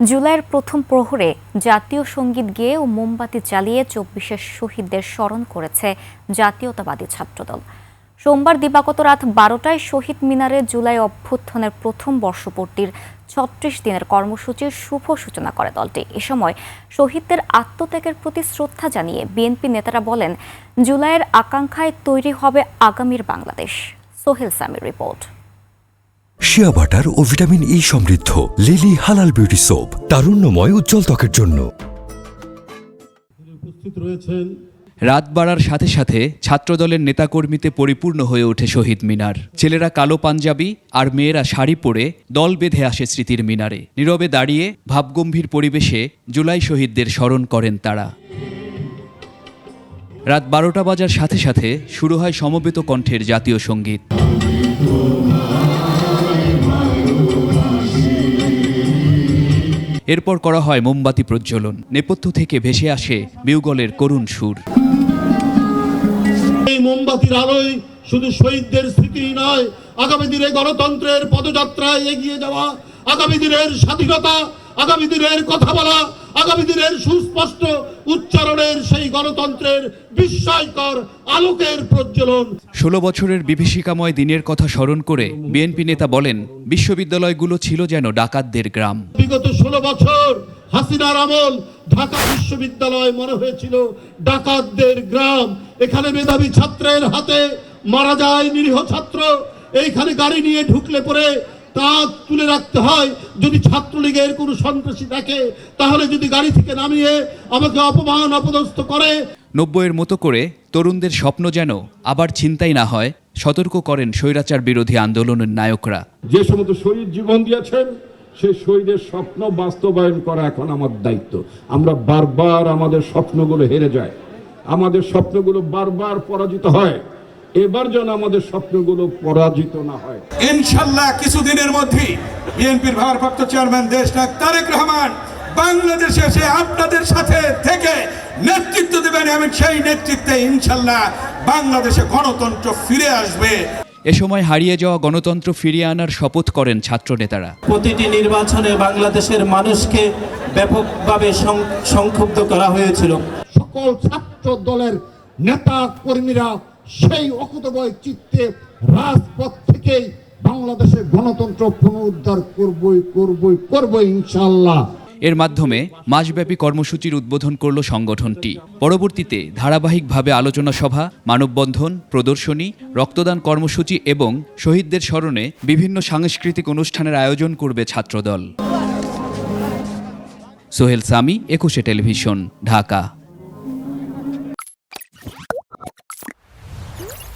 জুলাইয়ের প্রথম প্রহরে জাতীয় সঙ্গীত গেয়ে ও মোমবাতি জ্বালিয়ে ২৪-এর শহীদদের স্মরণ করেছে জাতীয়তাবাদী ছাত্রদল। সোমবার দিবাগত রাত ১২টায় শহীদ মিনারে জুলাই অভ্যুত্থানের প্রথম বর্ষপূর্তির ৩৬ দিনের কর্মসূচির শুভ সূচনা করে দলটি। এ সময় শহীদদের আত্মত্যাগের প্রতি শ্রদ্ধা জানিয়ে বিএনপি নেতারা বলেন, জুলাইয়ের আকাঙ্ক্ষায় তৈরি হবে আগামীর Bangladesh. Sohel Samir report. Shea butter ও ভিটামিন ই সমৃদ্ধ লিলি হালাল বিউটি সোপ, তারুণ্যময় উজ্জ্বল ত্বকের জন্য। রাত বাড়ার সাথে সাথে ছাত্রদলের নেতাকর্মীতে পরিপূর্ণ হয়ে ওঠে শহীদ মিনার। ছেলেরা কালো পাঞ্জাবি আর মেয়েরা শাড়ি পরে দল বেঁধে আসে স্মৃতির মিনারে। নীরবে দাঁড়িয়ে ভাবগম্ভীর পরিবেশে জুলাই শহীদদের স্মরণ করেন তারা। রাত ১২টা বাজার সাথে সাথে শুরু হয় সমবেত কণ্ঠের জাতীয় সঙ্গীত। এরপর করা হয় মোমবাতি প্রজ্বলন। নেপথ্য থেকে ভেসে আসে বিউগলের করুণ সুর। এই মোমবাতির আলোয় শুধু শহীদদের স্মৃতি নয়, আগামী দিনে গণতন্ত্রের পদযাত্রায় এগিয়ে যাওয়া, আগামী দিনের স্বাধীনতা, আগামী দিনের কথা বলা, আগামী দিনের সুস্পষ্ট উচ্চারণের সেই গণতন্ত্রের বিস্ময়কর আলোকের প্রজ্বলন। ১৬ বছরের বিভীষিকাময় দিনের কথা স্মরণ করে বিএনপি নেতা বলেন, বিশ্ববিদ্যালয়গুলো ছিল যেন ডাকাতদের গ্রাম। বিগত ১৬ বছর হাসিনার আমল ঢাকা বিশ্ববিদ্যালয় মনে হয়েছিল ডাকাতদের গ্রাম। এখানে মেধাবী ছাত্রের হাতে মারা যায় নিরীহ ছাত্র। এইখানে গাড়ি নিয়ে ঢুকলে পরে তা তুলে রাখতে হয়। যদি ছাত্রলীগের কোনো সন্ত্রাসী দেখে, তাহলে যদি গাড়ি থেকে নামিয়ে আমাকে অপমান অপদস্থ করে। ৯০-এর মতো করে তরুণদের স্বপ্ন যেন আবার ছিনতাই না হয়, সতর্ক করেন স্বৈরাচার বিরোধী আন্দোলনের নায়করা। যে সমস্ত শহীদ জীবন দিয়েছেন, সেই শহীদের স্বপ্ন বাস্তবায়ন করা এখন আমার দায়িত্ব। আমরা বারবার আমাদের স্বপ্নগুলো হেরে যাই, আমাদের স্বপ্নগুলো বারবার পরাজিত হয়। এবার যেন আমাদের স্বপ্নগুলো পরাজিত না হয়। ইনশাল্লাহ কিছুদিনের মধ্যেই বিএনপির ভারপ্রাপ্ত চেয়ারম্যান দেশনায়ক তারেক রহমান বাংলাদেশে এসে আপনাদের সাথে থেকে নেতৃত্ব দেবেন এবং সেই নেতৃত্বে ইনশাল্লাহ বাংলাদেশে গণতন্ত্র ফিরে আসবে। এ সময় হারিয়ে যাওয়া গণতন্ত্র ফিরিয়ে আনার শপথ করেন ছাত্র নেতারা। প্রতিটি নির্বাচনে বাংলাদেশের মানুষকে ব্যাপকভাবে সংক্ষুব্ধ করা হয়েছিল। সকল ছাত্র দলের নেতা কর্মীরা সেই অকুতোভয় চিত্তে রাজপথ থেকেই বাংলাদেশের গণতন্ত্র পুনরুদ্ধার করবই ইনশাআল্লাহ। এর মাধ্যমে মাসব্যাপী কর্মসূচির উদ্বোধন করল সংগঠনটি। পরবর্তীতে ধারাবাহিকভাবে আলোচনা সভা, মানববন্ধন, প্রদর্শনী, রক্তদান কর্মসূচি এবং শহীদদের স্মরণে বিভিন্ন সাংস্কৃতিক অনুষ্ঠানের আয়োজন করবে ছাত্রদল। সোহেল সামি, ২১ টেলিভিশন, ঢাকা।